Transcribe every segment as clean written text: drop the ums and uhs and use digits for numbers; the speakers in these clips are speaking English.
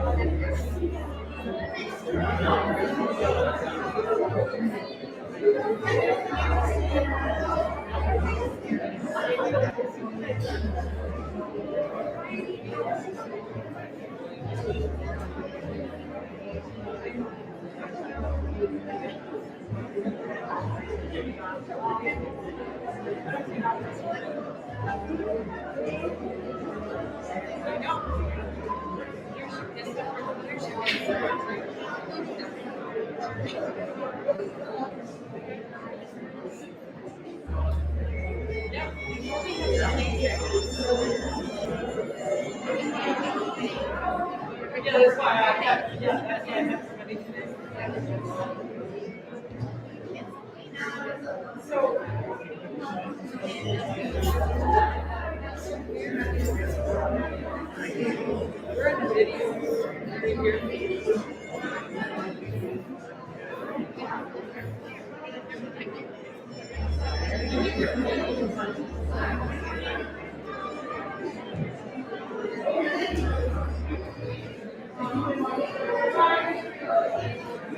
That's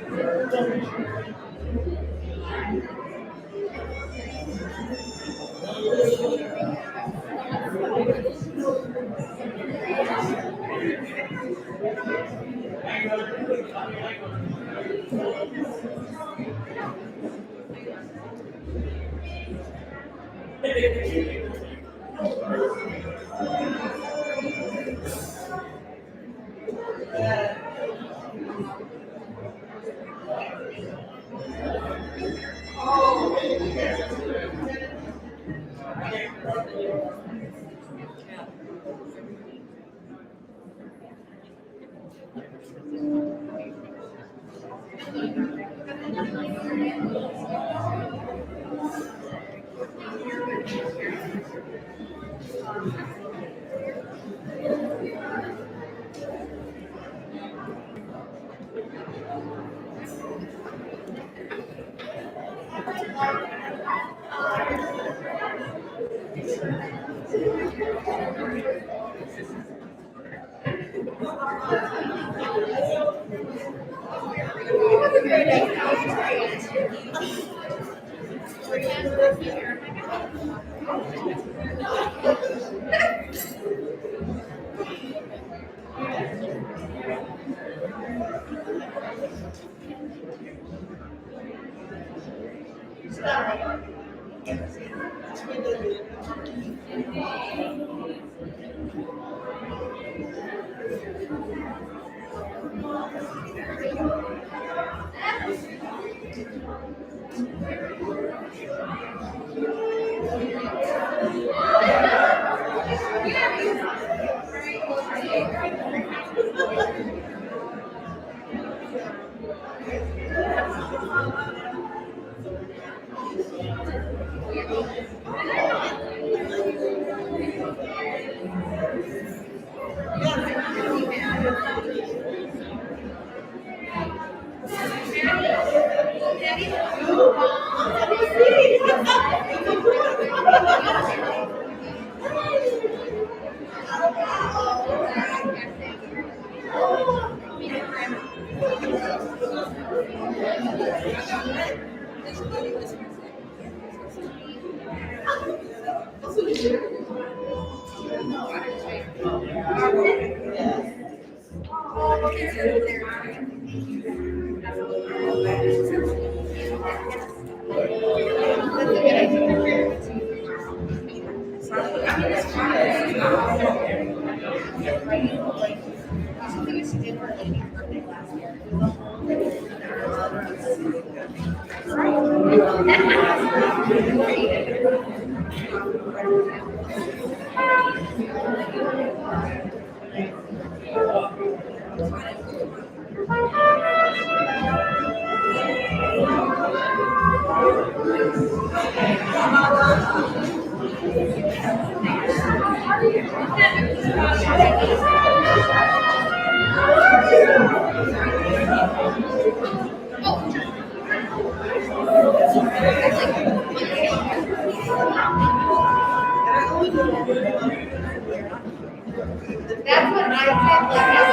what I said.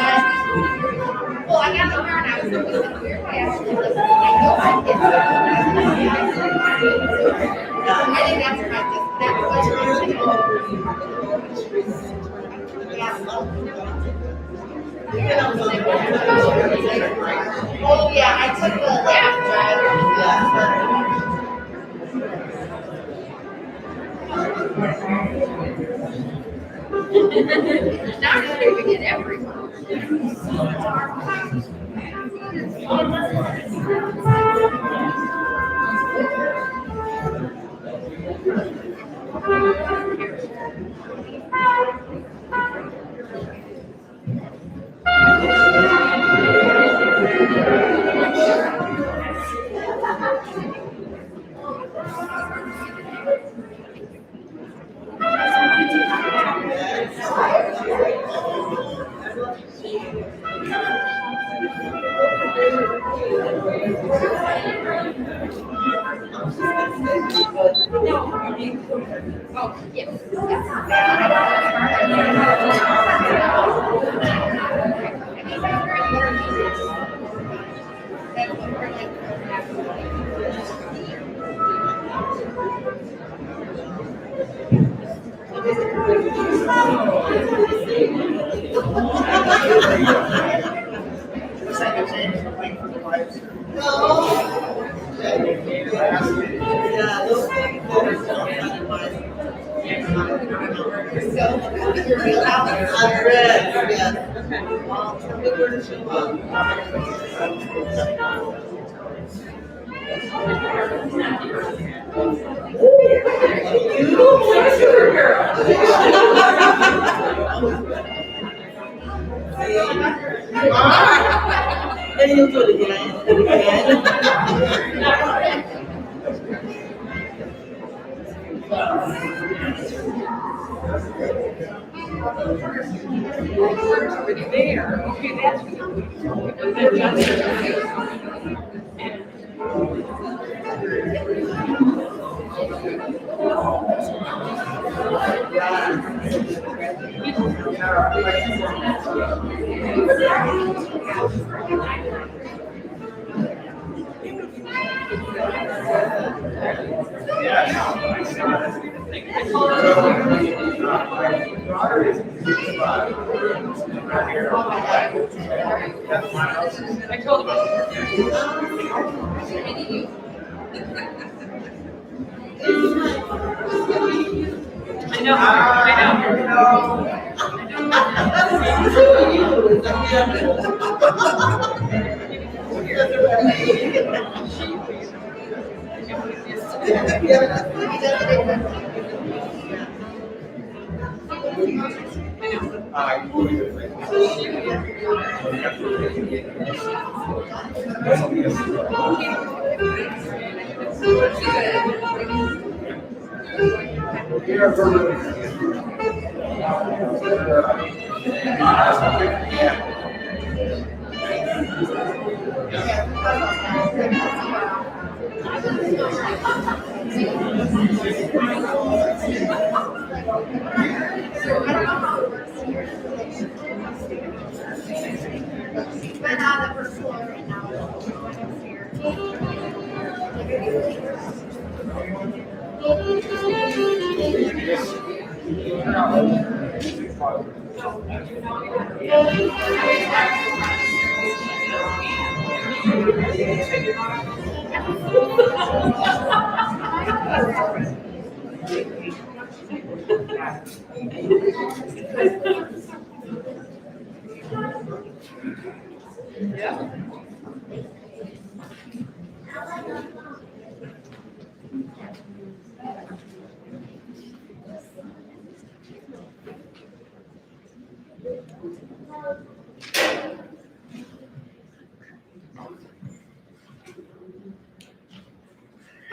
Like, Well, I got over and I was always in a weird way. I actually listened. I know I did. I didn't answer my just that question. Oh yeah, I took the left drive. Now I'm just going to get everyone. Oh, yes. And you'll do it again. Already there. Okay, that's I told him. I know. But on the first floor right now.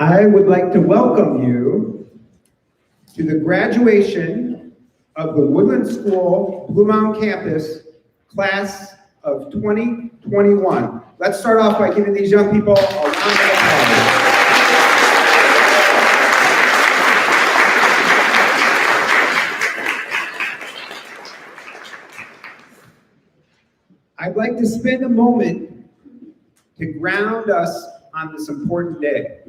I would like to welcome you to the graduation of the Woodlands School Bluemound campus class of 2021. Let's start off by giving these young people a round of applause. I'd like to spend a moment to ground us on this important day,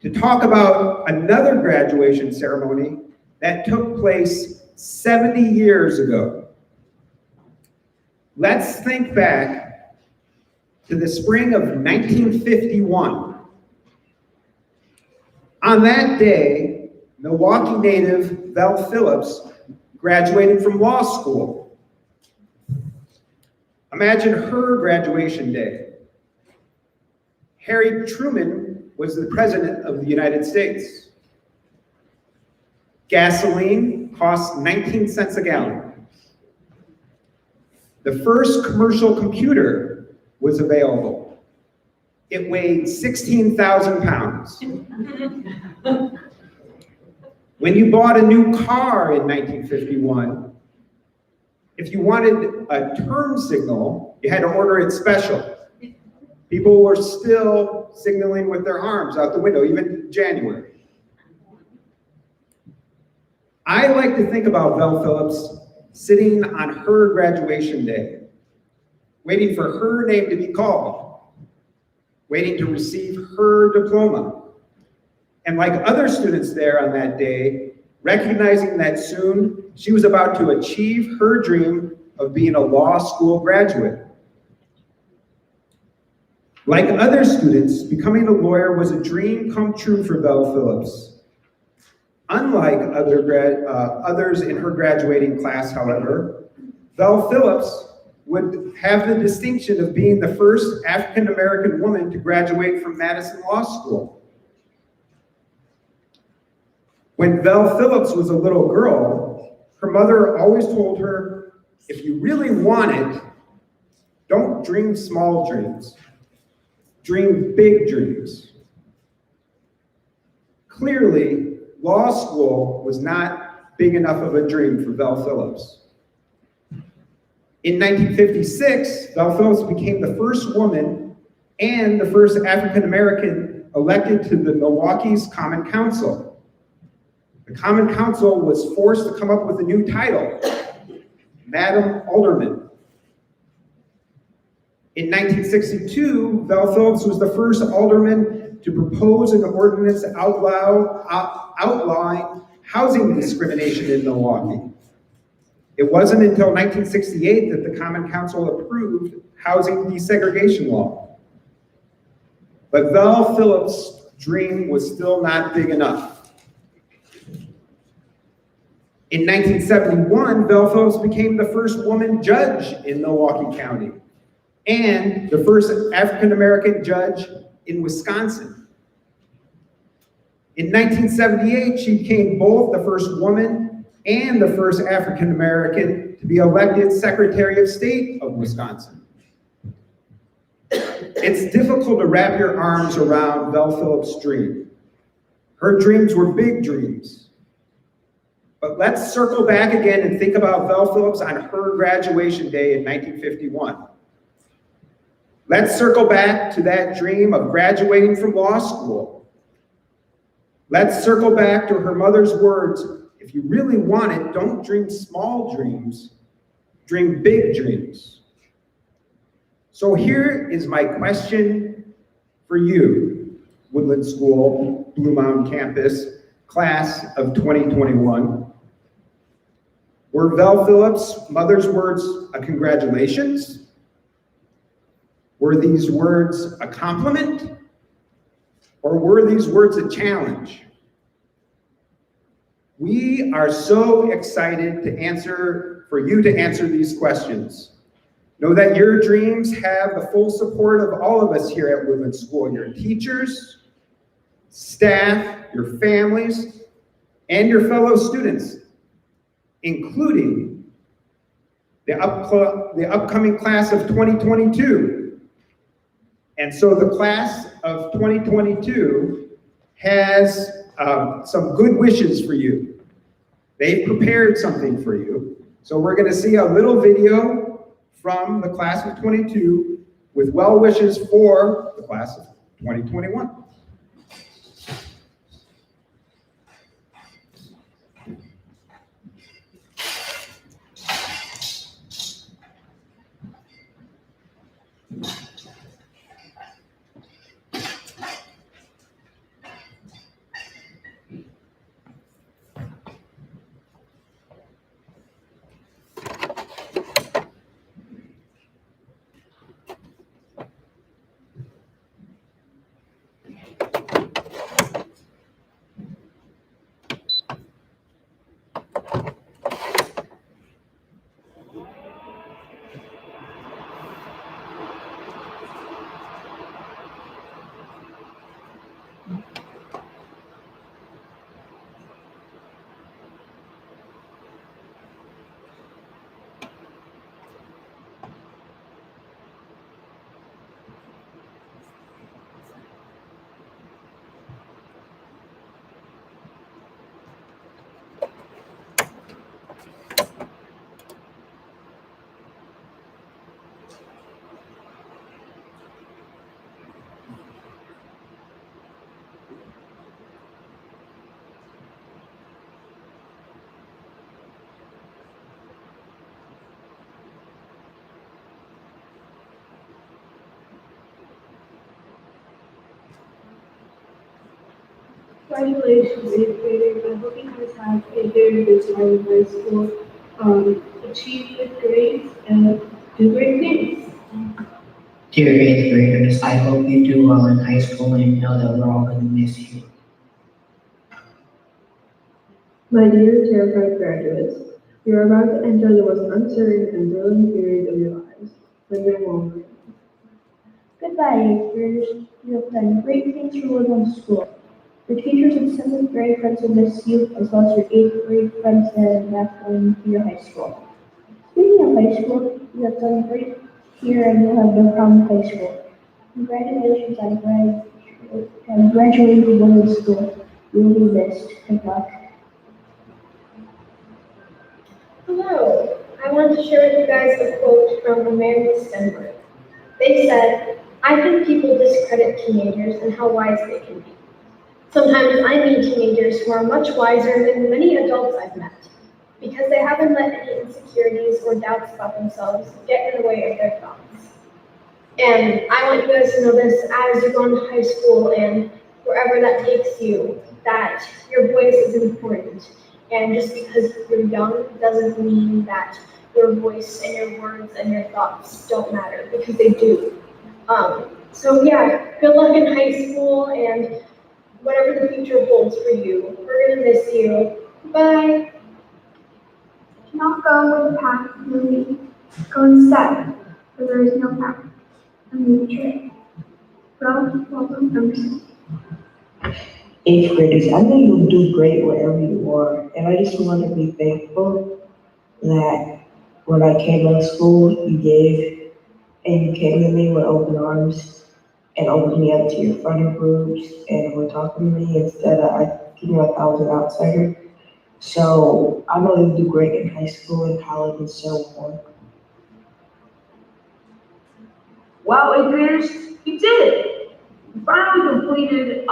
to talk about another graduation ceremony that took place 70 years ago. Let's think back to the spring of 1951. On that day, Milwaukee native Vel Phillips graduated from law school. Imagine her graduation day. Harry Truman was the President of the United States. Gasoline cost 19 cents a gallon. The first commercial computer was available. It weighed 16,000 pounds. When you bought a new car in 1951, if you wanted a turn signal, you had to order it special. People were still signaling with their arms out the window, even in January. I like to think about Vel Phillips sitting on her graduation day, waiting for her name to be called, waiting to receive her diploma. And like other students there on that day, recognizing that soon she was about to achieve her dream of being a law school graduate. Like other students, becoming a lawyer was a dream come true for Vel Phillips. Unlike others in her graduating class, however, Vel Phillips would have the distinction of being the first African-American woman to graduate from Madison Law School. When Vel Phillips was a little girl, her mother always told her, if you really want it, don't dream small dreams. Dream big dreams. Clearly, law school was not big enough of a dream for Vel Phillips. In 1956, Vel Phillips became the first woman and the first African-American elected to the Milwaukee's Common Council. The Common Council was forced to come up with a new title, Madam Alderman. In 1962, Vel Phillips was the first alderman to propose an ordinance outlawing housing discrimination in Milwaukee. It wasn't until 1968 that the Common Council approved housing desegregation law. But Vel Phillips' dream was still not big enough. In 1971, Vel Phillips became the first woman judge in Milwaukee County and the first African-American judge in Wisconsin. In 1978, she became both the first woman and the first African-American to be elected Secretary of State of Wisconsin. It's difficult to wrap your arms around Vel Phillips' dream. Her dreams were big dreams. But let's circle back again and think about Vel Phillips on her graduation day in 1951. Let's circle back to that dream of graduating from law school. Let's circle back to her mother's words, if you really want it, don't dream small dreams, dream big dreams. So here is my question for you, Woodlands School, Bluemound campus, class of 2021. Were Vel Phillips' mother's words a congratulations? Were these words a compliment? Or were these words a challenge? We are so excited for you to answer these questions. Know that your dreams have the full support of all of us here at Woodlands School, your teachers, staff, your families, and your fellow students, including the upcoming class of 2022. And so the class of 2022 has some good wishes for you. They've prepared something for you. So we're going to see a little video from the class of 22 with well wishes for the class of 2021. Congratulations, eighth graders. I hope you guys have a very good time in high school. Achieve good grades and do great things. Dear eighth graders, I hope you do well in high school and know that we're all going to miss you. My dear terrified graduates, you are about to enter the most uncertain and thrilling period of your lives, when you're older. Goodbye, eighth graders. You have done great things for Woodlands School. Your teachers and seventh grade friends will miss you, as well as your eighth grade friends that are back going to your high school. Speaking of high school, you have done great here and you'll have no problem with high school. Congratulations on graduating from Woodlands School. You will be missed. Good luck. Hello. I want to share with you guys a quote from America's Stenberg. They said, I think people discredit teenagers and how wise they can be. Sometimes I meet teenagers who are much wiser than many adults I've met, because they haven't let any insecurities or doubts about themselves get in the way of their thoughts. And I want you guys to know this as you go into high school and wherever that takes you, that your voice is important. And just because you're young doesn't mean that your voice and your words and your thoughts don't matter, because they do. So yeah, good luck in high school and whatever the future holds for you. We're gonna miss you. Bye. Do not go where the path will lead. Go instead, for there is no path. And the trail. Well, welcome, Emerson. Eighth graders, I know you'll do great wherever you are, and I just want to be thankful that when I came to school, you gave and you came to me with open arms and opened me up to your friend groups and were talking to me instead of thinking like I was an outsider. So I know you'll do great in high school and college and so on. Wow, eighth graders, you did it! You finally completed,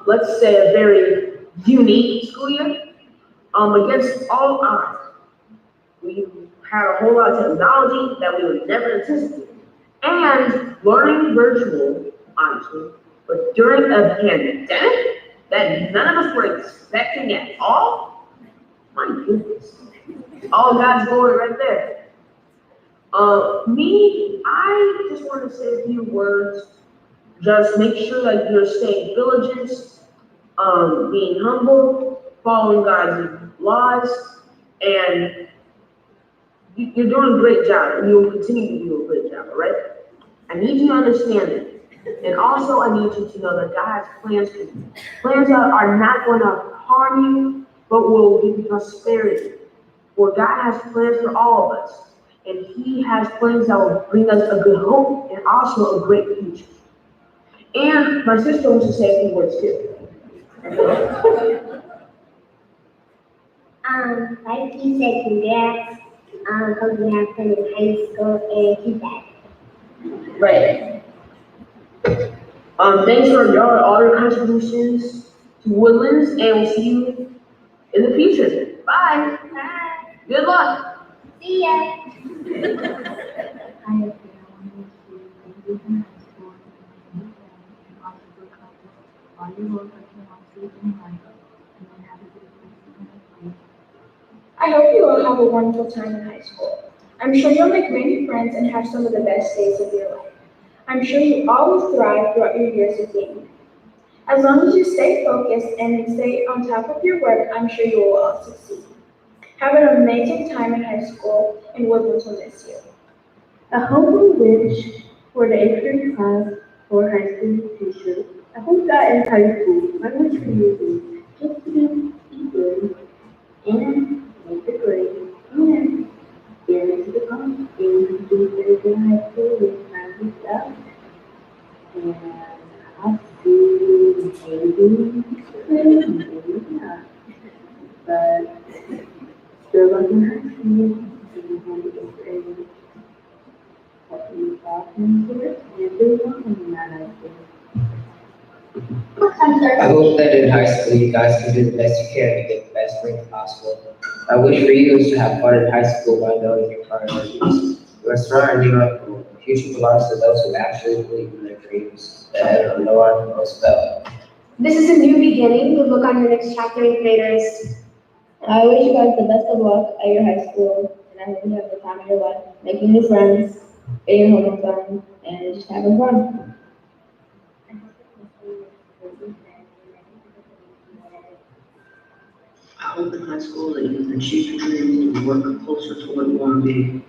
let's say, a very unique school year, against all odds. We had a whole lot of technology that we would never anticipate, and learning virtual, honestly, but during a pandemic that none of us were expecting at all. My goodness, all God's glory right there. I just want to say a few words. Just make sure that you're staying diligent, being humble, following God's laws, and you're doing a great job, and you'll continue to do a great job, all right? I need you to understand it. And also, I need you to know that God has plans for you. Plans that are not going to harm you, but will give you prosperity. For God has plans for all of us. And He has plans that will bring us a good hope and also a great future. And my sister wants to say a few words too. Like you said, congrats. Hope you have fun in high school and keep that. Right. Thanks for all your contributions to Woodlands, and we'll see you in the future. Bye. Bye. Good luck. See ya. I hope you all have a wonderful time in high school. I'm sure you'll make many friends and have some of the best days of your life. I'm sure you all will thrive throughout your years of being. As long as you stay focused and stay on top of your work, I'm sure you will all succeed. Have an amazing time in high school, and Woodlands will miss you. I hope we wish for the eighth grade class for high school teachers. I hope that in high school, my wish for you is just to be good and make the grade and get into the college and do very good in high school with family stuff. And I'll see you maybe not. But still looking high school, and want to get ready. What you thought into it, and do something that I think. I hope that in high school you guys can do the best you can to get the best grade possible. My wish for you is to have fun in high school by knowing your priorities. You are smart and you are cool. The future belongs to those who actually believe in their dreams. The end of no one will spell. This is a new beginning. Good luck on your next chapter, 8th graders. I wish you guys the best of luck at your high school, and I hope you have the time of your life, making new friends, getting your homework done, and just having fun. I hope in high school that you can achieve your dreams and work closer to what you want to be.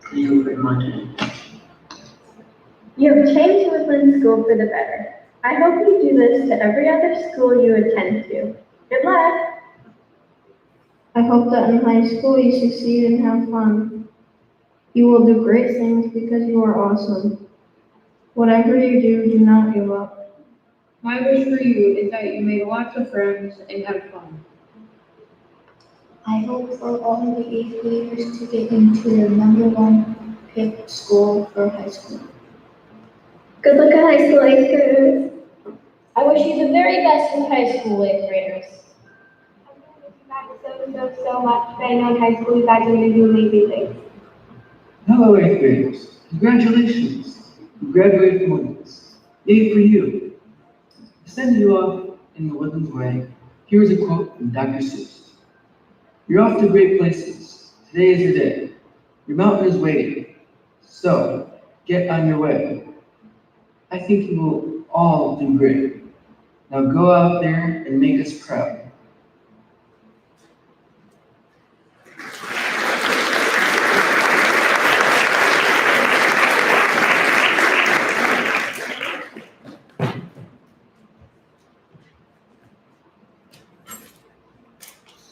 Thank you very much. You have changed Woodlands School for the better. I hope you do this to every other school you attend to. Good luck. I hope that in high school you succeed and have fun. You will do great things because you are awesome. Whatever you do, do not give up. My wish for you is that you make lots of friends and have fun. I hope for all the 8th graders to get into their #1 picked school for high school. Good luck at high school, 8th graders. I wish you the very best in high school, 8th graders. So much. I know in high school you guys are going to do amazing things. Hello, 8th graders. Congratulations. You graduated from Woodlands. Yay for you. To send you off in the Woodlands way, here is a quote from Dr. Seuss. You're off to great places. Today is your day. Your mountain is waiting. So, get on your way. I think you will all do great. Now go out there and make us proud.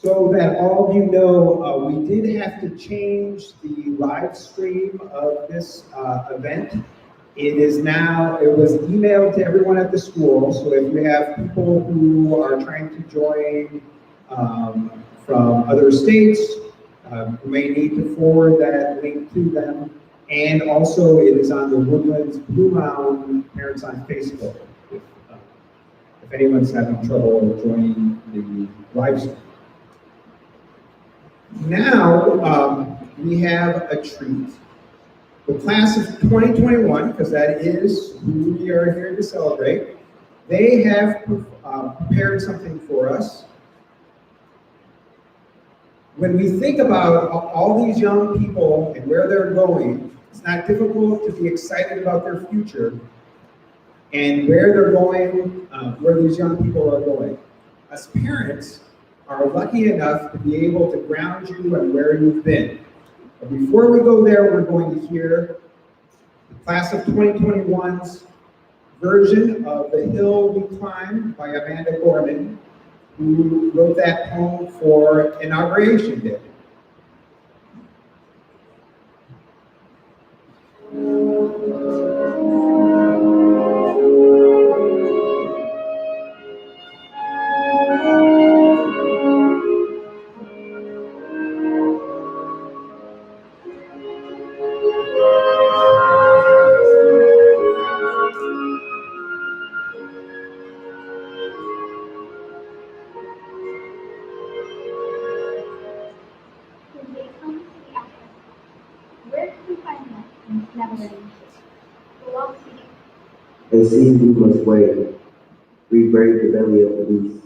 So that all of you know, we did have to change the live stream of this event. It was emailed to everyone at the school, so if you have people who are trying to join from other states, you may need to forward that link to them. And also, it is on the Woodlands Bluemound Parents on Facebook, if anyone's having trouble joining the live stream. Now, we have a treat. The class of 2021, because that is who we are here to celebrate, they have prepared something for us. When we think about all these young people and where they're going, it's not difficult to be excited about their future and where they're going, where these young people are going. As parents, are lucky enough to be able to ground you on where you've been. But before we go there, we're going to hear the class of 2021's version of The Hill We Climb by Amanda Gorman, who wrote that poem for Inauguration Day. When they come to the outcome, where can we find that in never-ending history? Belongs to you. It seems we must wait. We brave the belly of the beast.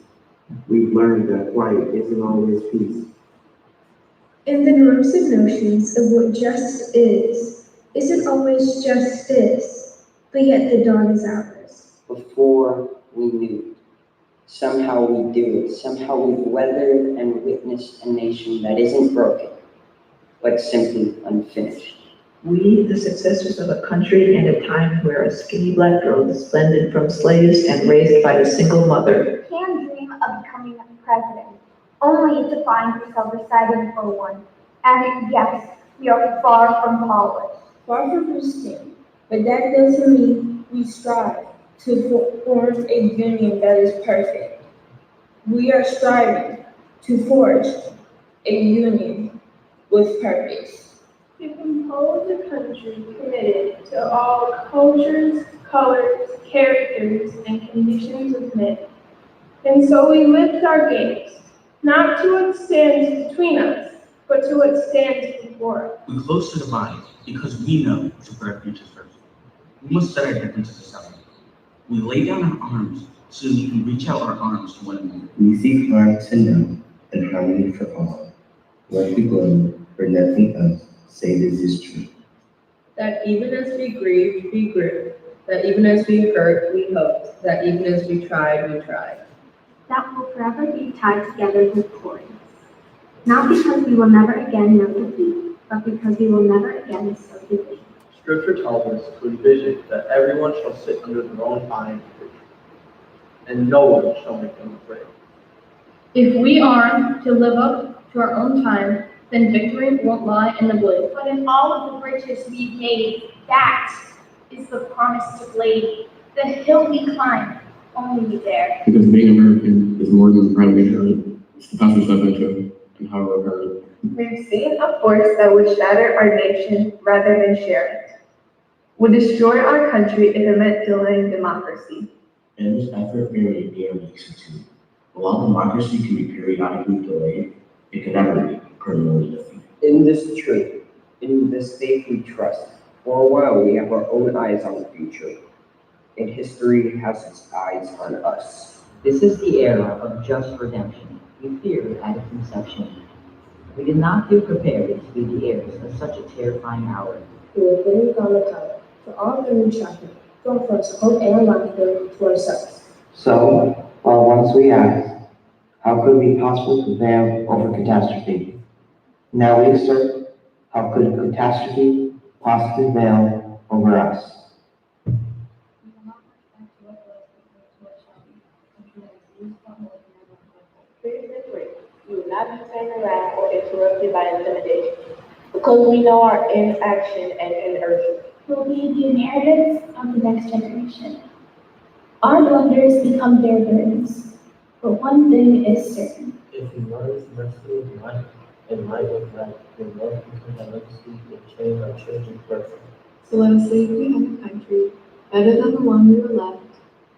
We've learned that quiet isn't always peace. In the norms and notions of what just isn't always justice, but yet the dawn is ours. Before we knew, somehow we do it. Somehow we've weathered and witnessed a nation that isn't broken, but simply unfinished. We, the successors of a country and a time where a skinny black girl descended from slaves and raised by a single mother, Can dream of becoming president, only to find yourself deciding for one. And yes, we are far from polished. Far from pristine, but that doesn't mean we strive to form a union that is perfect. We are striving to forge a union with purpose. To compose a country committed to all cultures, colors, characters, and conditions of men. And so we lift our gaze, not to what stands between us, but to what stands before us. We close to the body because we know to put our futures first. We must set our differences aside. We lay down our arms so we can reach out our arms to one another. We seek harm to none and harmony for all. Love we glow, for nothing else, say this is true. That even as we grieved, we grew. That even as we hurt, we hoped. That even as we tried, we tried. That will forever be tied together victorious. Not because we will never again know defeat, but because we will never again sow division. Scripture tells us to envision that everyone shall sit under their own vine tree, and no one shall make them afraid. If we are to live up to our own time, then victory won't lie in the blue. But in all of the bridges we've made, that is the promise to blade. The hill we climb, only there. Because being American is more than the pride of being it's the passion stuff into and how we're heard. We've seen a force that would shatter our nation rather than share it. Would destroy our country if it meant delaying democracy. In this effort, we may be a nation too. While democracy can be periodically delayed, it can never be permanently defeated. In this truth, in this faith we trust, for a while we have our own eyes on the future, and history has its eyes on us. This is the era of just redemption. We feared at its inception. We did not feel prepared to be the heirs of such a terrifying hour. We were putting on the time for all the new traffic, to offer us hope and livelihood to ourselves. So, once we asked, how could we possibly prevail over catastrophe? Now we assert, how could catastrophe possibly prevail over us? We will not be turned around or interrupted by intimidation, because we know our inaction and inertia. We'll be the narratives of the next generation. Our blunders become their burdens, but one thing is certain. If we learn mercy with might and might with right, then love becomes our legacy and train our children perfect. So let us say we have a country better than the one we were left.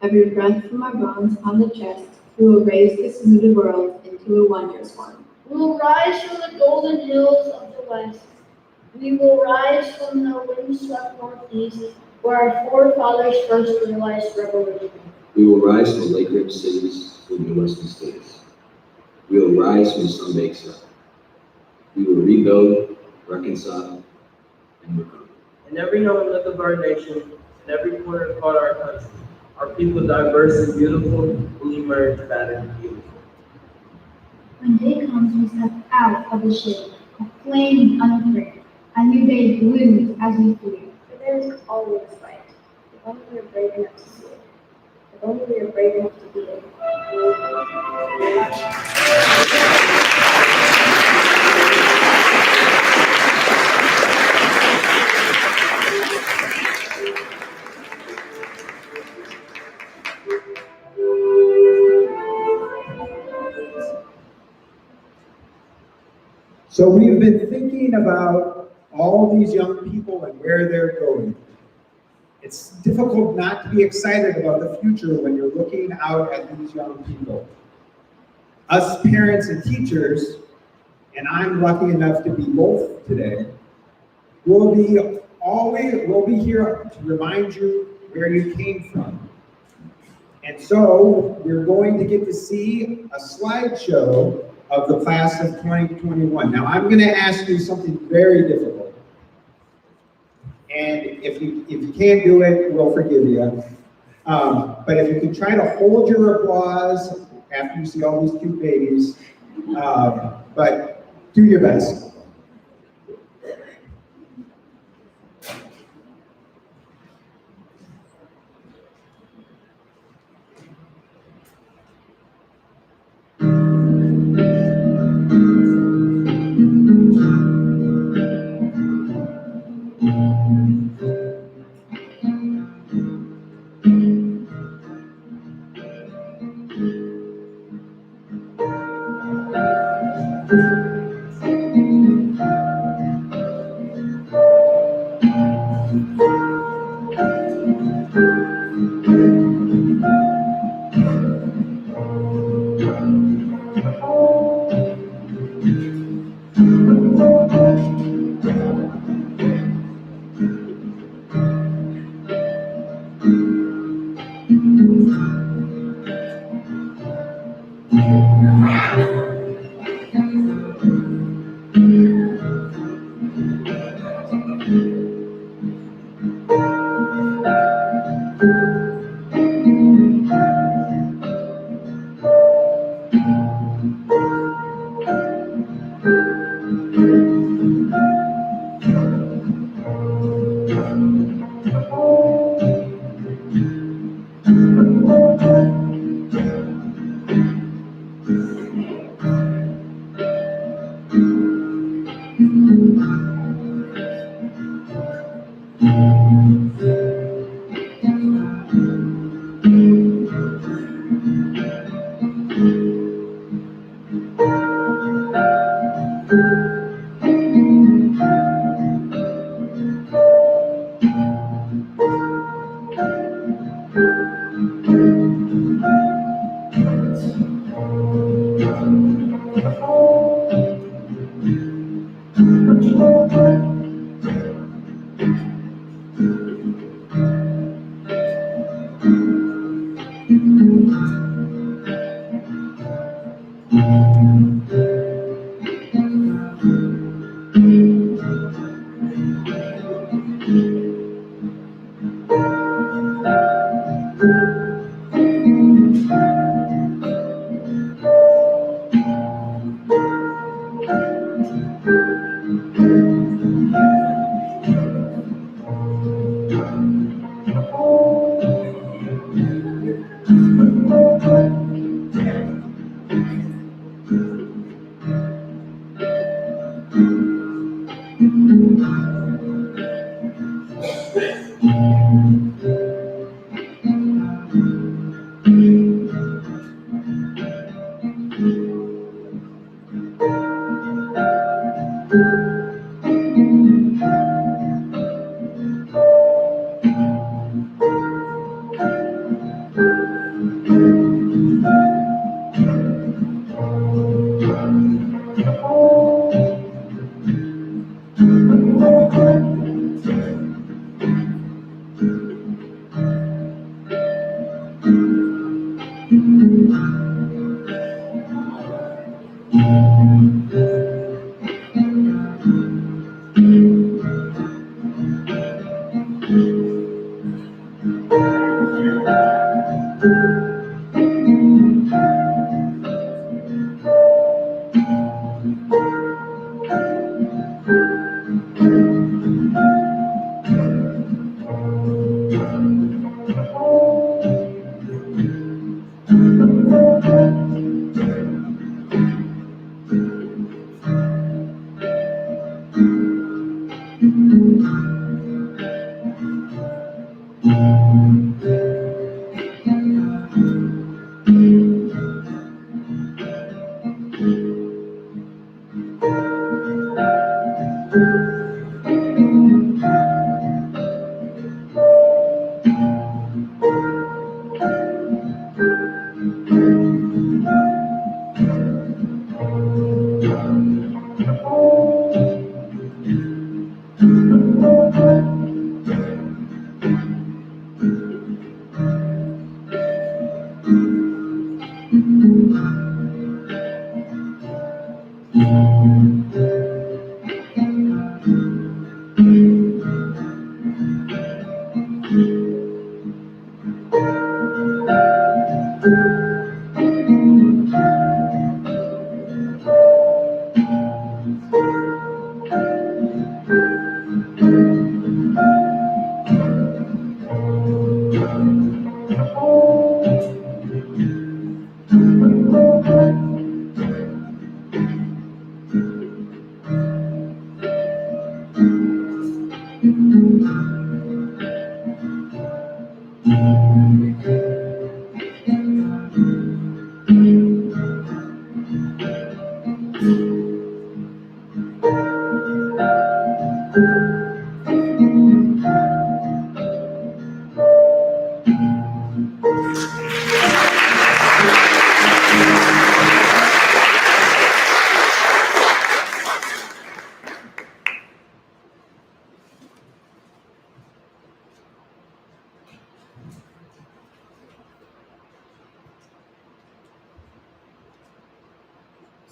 Every breath from our bones on the chest, we will raise this new world into a wondrous one. We will rise from the golden hills of the west. We will rise from the windswept northeast, where our forefathers first realized revolution. We will rise from lake-rimmed cities to the western states. We will rise from the sun baked south. We will rebuild, reconcile, and recover. In every known nook of our nation, in every corner called our country, our people diverse and beautiful will emerge battered and beautiful. When day comes, we step out of the shade, aflame and unafraid. A new day blooms as we fear. But there is always light, if only we are brave enough to see it. If only we are brave enough to be it. So we've been thinking about all these young people and where they're going. It's difficult not to be excited about the future when you're looking out at these young people. Us parents and teachers, and I'm lucky enough to be both today, we'll be here to remind you where you came from. And so we're going to get to see a slideshow of the class of 2021. Now I'm going to ask you something very difficult. And if you can't do it, we'll forgive you. But if you can try to hold your applause after you see all these cute babies, but do your best.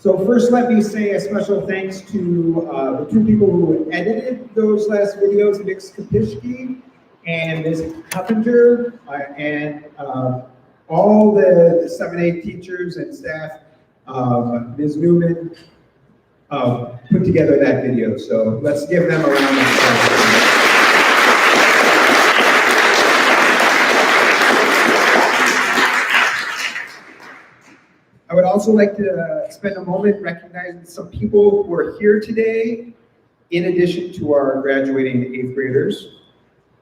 So first, let me say a special thanks to the two people who edited those last videos, Nick Skapishki and Ms. Coppinger, and all the 7-8 teachers and staff, Ms. Newman, put together that video. So let's give them a round of applause. also like to spend a moment recognizing some people who are here today, in addition to our graduating 8th graders.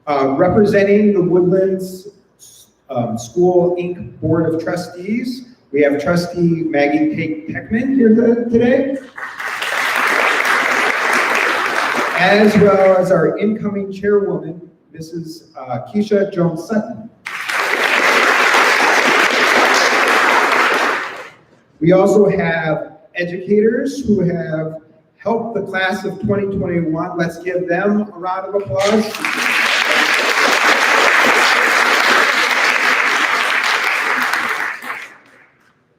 Representing the Woodlands School Inc. Board of Trustees, we have Trustee Maggie Peckman here today, as well as our incoming chairwoman, Mrs. Keisha Jones-Sutton. We also have educators who have helped the class of 2021. Let's give them a round of applause.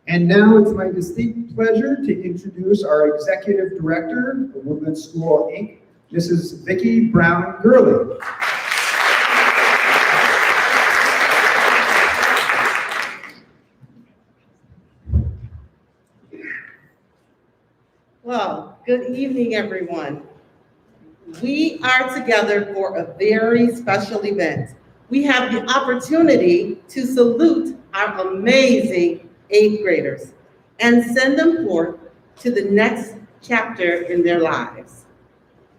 And now it's my distinct pleasure to introduce our Executive Director of Woodlands School Inc., Mrs. Vicki Brown Gurley. Well, good evening, everyone. We are together for a very special event. We have the opportunity to salute our amazing 8th graders and send them forth to the next chapter in their lives.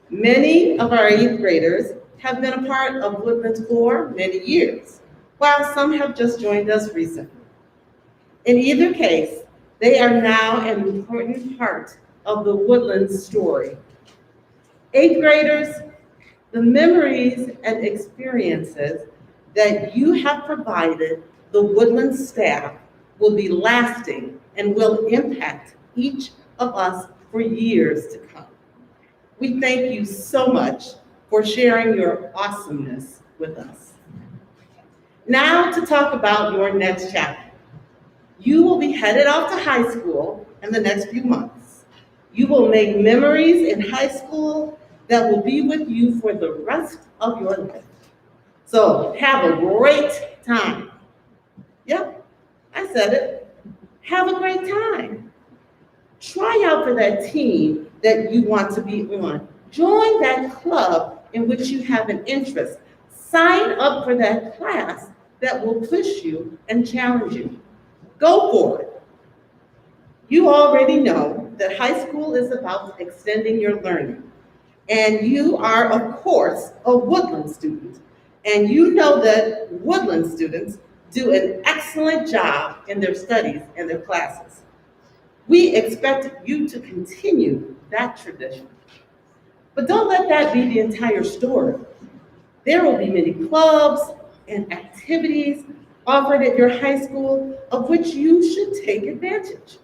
Many of our 8th graders have been a part of Woodlands for many years, while some have just joined us recently. In either case, they are now an important part of the Woodlands story. 8th graders, the memories and experiences that you have provided the Woodlands staff will be lasting and will impact each of us for years to come. We thank you so much for sharing your awesomeness with us. Now to talk about your next chapter. You will be headed off to high school in the next few months. You will make memories in high school that will be with you for the rest of your life. So have a great time. Yep, I said it. Have a great time. Try out for that team that you want to be on. Join that club in which you have an interest. Sign up for that class that will push you and challenge you. Go for it. You already know that high school is about extending your learning. And you are, of course, a Woodlands student. And you know that Woodlands students do an excellent job in their studies and their classes. We expect you to continue that tradition. But don't let that be the entire story. There will be many clubs and activities offered at your high school of which you should take advantage.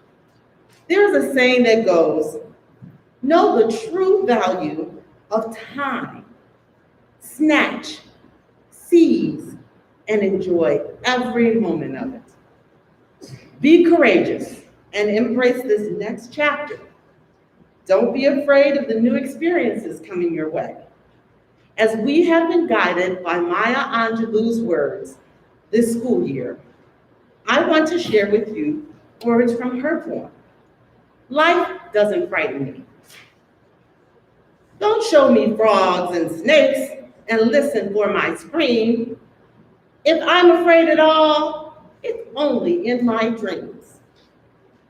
There's a saying that goes, know the true value of time, snatch, seize, and enjoy every moment of it. Be courageous and embrace this next chapter. Don't be afraid of the new experiences coming your way. As we have been guided by Maya Angelou's words this school year, I want to share with you words from her poem. Life doesn't frighten me. Don't show me frogs and snakes and listen for my scream. If I'm afraid at all, it's only in my dreams.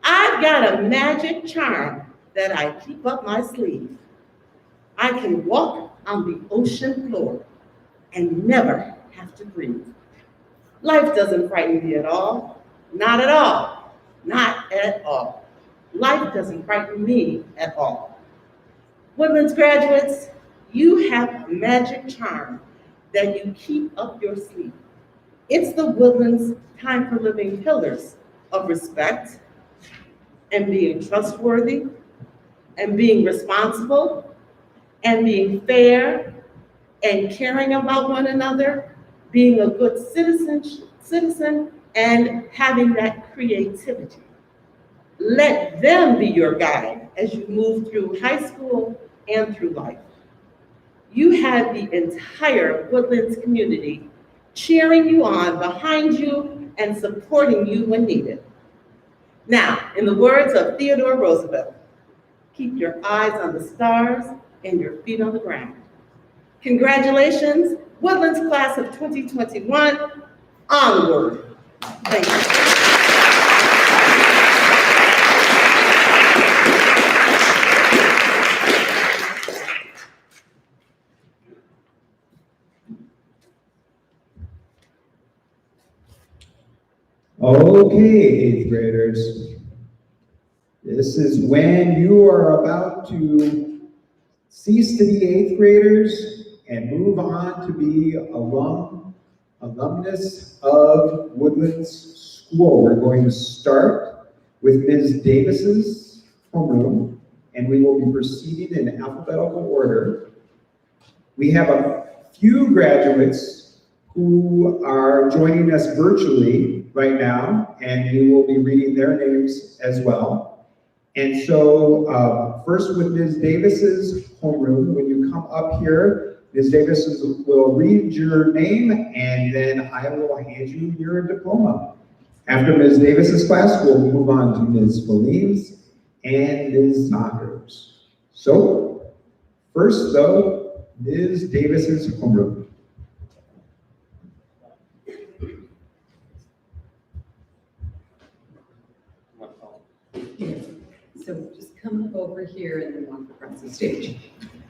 I've got a magic charm that I keep up my sleeve. I can walk on the ocean floor and never have to breathe. Life doesn't frighten me at all. Not at all. Not at all. Life doesn't frighten me at all. Woodlands graduates, you have a magic charm that you keep up your sleeve. It's the Woodlands Time for Living pillars of respect and being trustworthy and being responsible and being fair and caring about one another, being a good citizen and having that creativity. Let them be your guide as you move through high school and through life. You have the entire Woodlands community cheering you on, behind you, and supporting you when needed. Now, in the words of Theodore Roosevelt, keep your eyes on the stars and your feet on the ground. Congratulations, Woodlands class of 2021, onward. Thank you. Okay, eighth graders. This is when you are about to cease to be eighth graders and move on to be alumnus of Woodlands School. We're going to start with Ms. Davis's homeroom, and we will be proceeding in alphabetical order. We have a few graduates who are joining us virtually right now, and we will be reading their names as well. And so, first with Ms. Davis's homeroom, when you come up here, Ms. Davis will read your name, and then I will hand you your diploma. After Ms. Davis's class, we'll move on to Ms. Feline's and Ms. Saunders. So, first though, Ms. Davis's homeroom. So just come over here and then walk across the stage.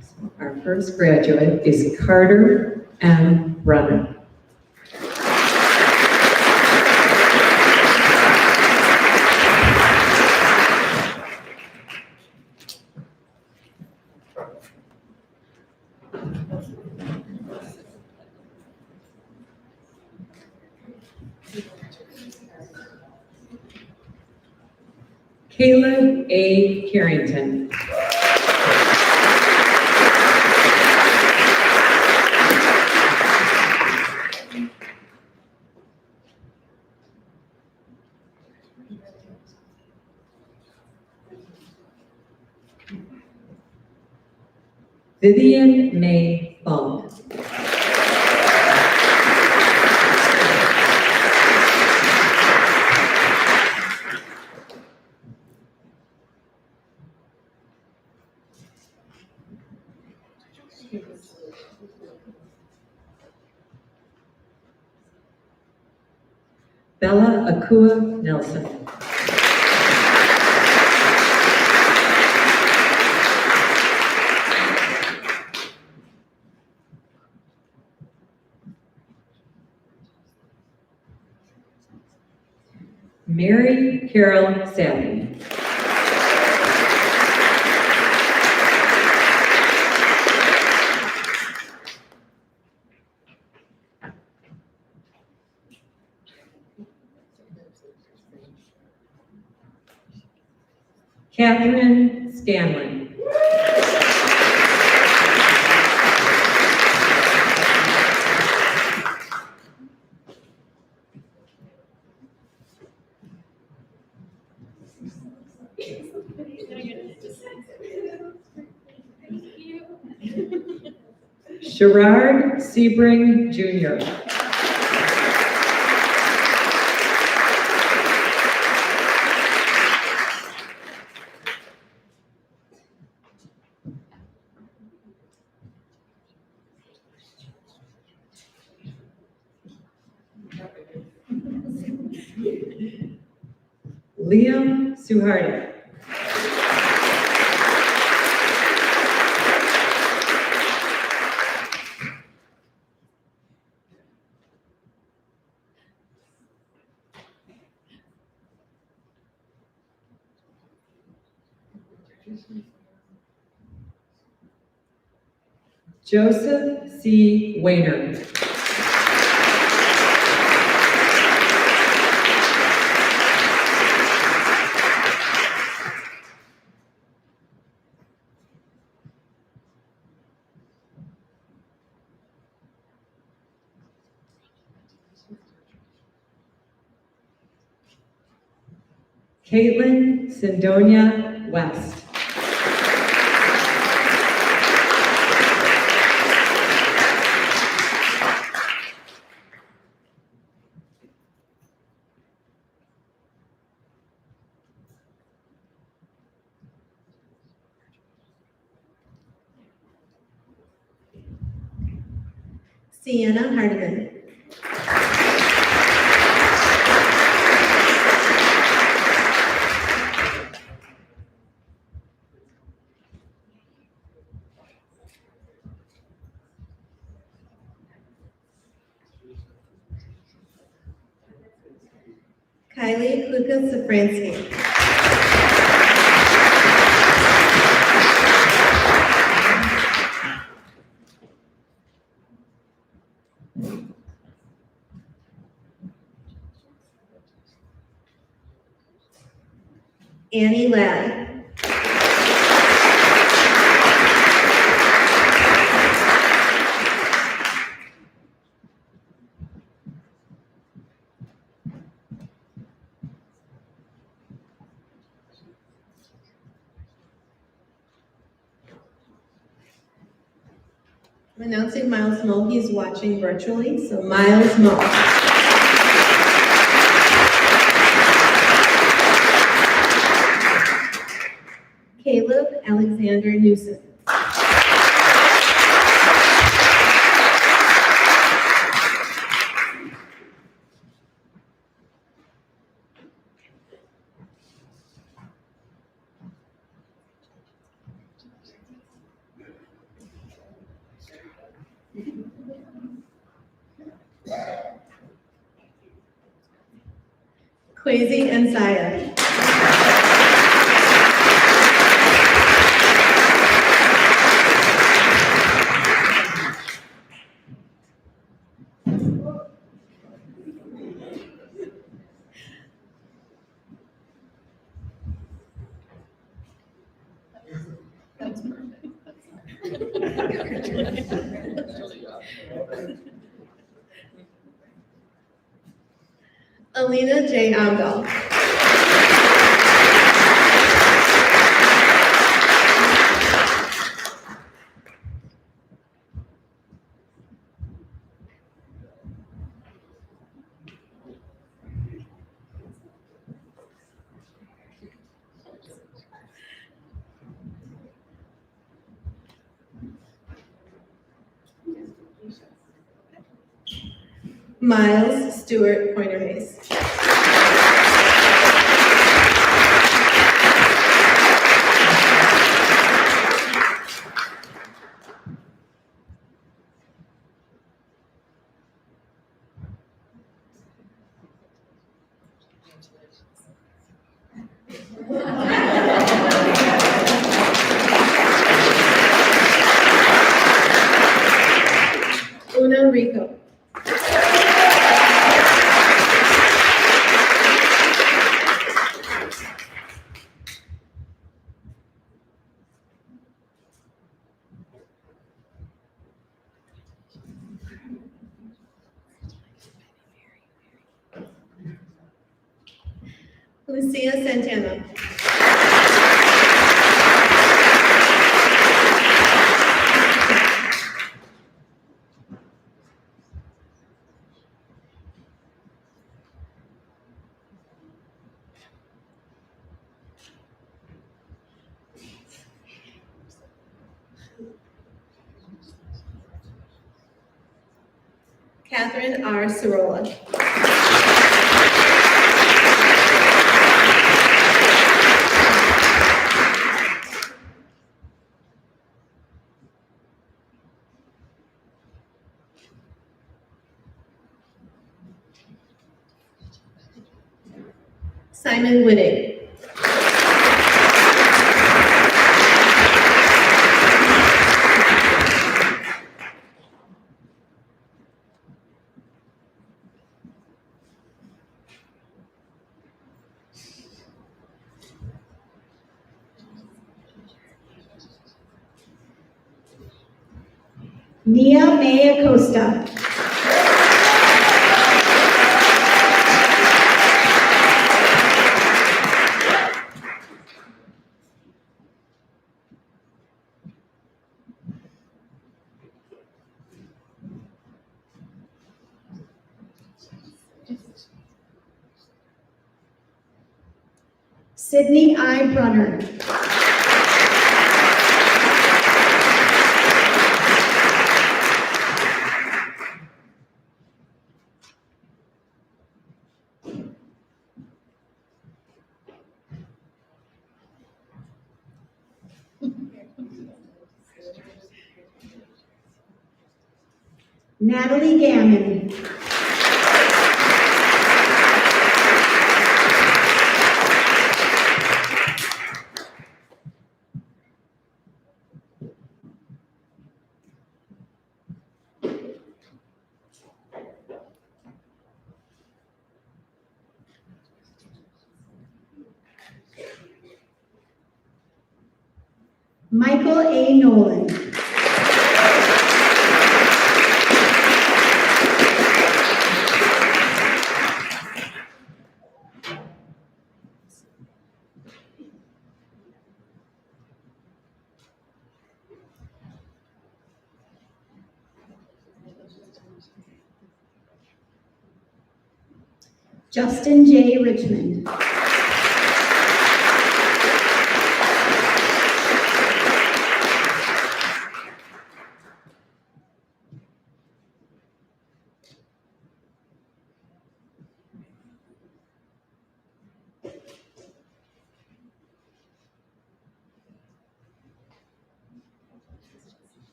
So our first graduate is Carter M. Runner. Caleb A. Carrington. Vivian May Funk. Bella Akua Nelson. Mary Carol Sally. Catherine Scanlon. Sherrard Sebring Jr. Liam Suhardi. Joseph C. Wayner. Caitlin Sindonia West. Sienna Hardiman. Kylie Kluka-Safransky. Annie Ladd. I'm announcing Miles Moe. He's watching virtually, so Miles Moe. Caleb Alexander Newsom. Kwesi Ensaya. Alina J. Amdal. Miles Stewart Pointer Hayes. Una Rico. Lucia Santana. Catherine R. Sorolla. Simon Whitting. Nia May Acosta. Sydney I. Brunner. Natalie Gammon. Michael A. Nolan. Justin J. Richmond.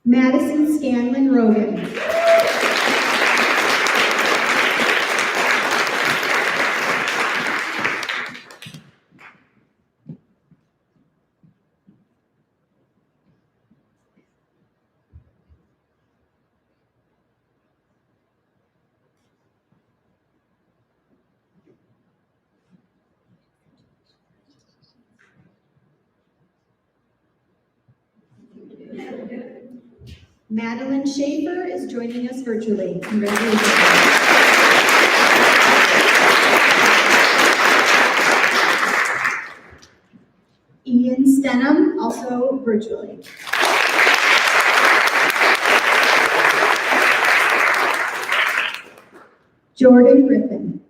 Madison Scanlon Rogan. Madeline Schaefer is joining us virtually. Congratulations. Ian Stenham, also virtually. Jordan Griffin.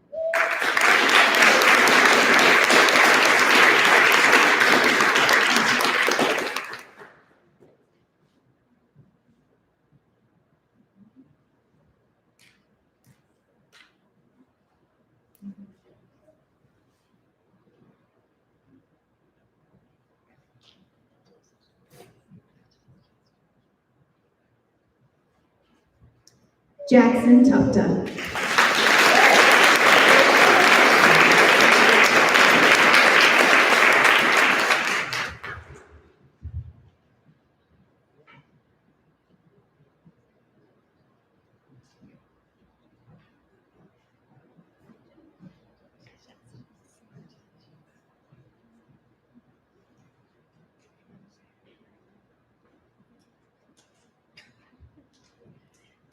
Jackson Tupta.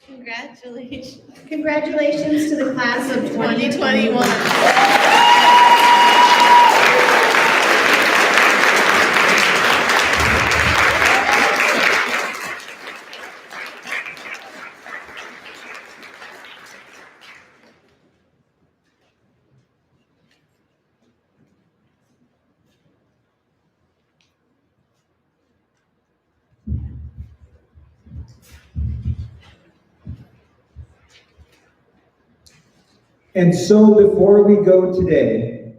Congratulations. Congratulations to the class of 2021. And so before we go today,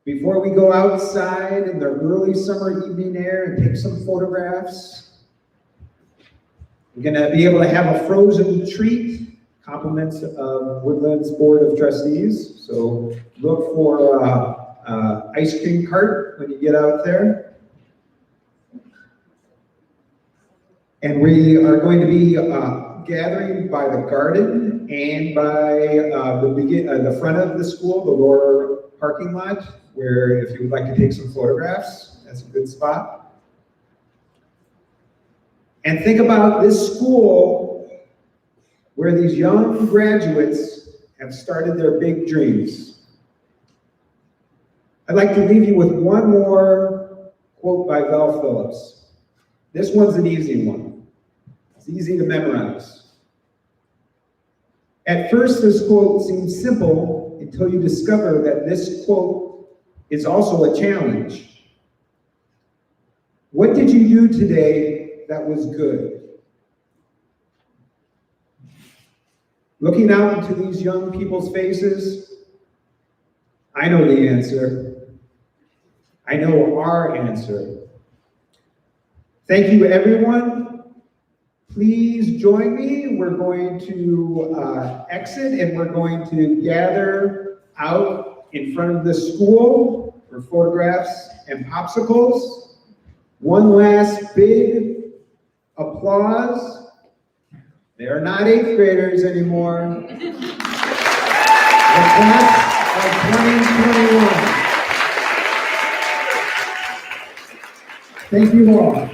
before we go outside in the early summer evening air and take some photographs, we're gonna be able to have a frozen treat, compliments of Woodlands Board of Trustees. So look for ice cream cart when you get out there. And we are going to be gathering by the garden and by the front of the school, the lower parking lot, where if you would like to take some photographs, that's a good spot. And think about this school where these young graduates have started their big dreams. I'd like to leave you with one more quote by Val Phillips. This one's an easy one. It's easy to memorize. At first, this quote seems simple until you discover that this quote is also a challenge. What did you do today that was good? Looking out into these young people's faces, I know the answer. I know our answer. Thank you, everyone. Please join me. We're going to exit and we're going to gather out in front of the school for photographs and popsicles. One last big applause. They are not 8th graders anymore. The class of 2021. Thank you all.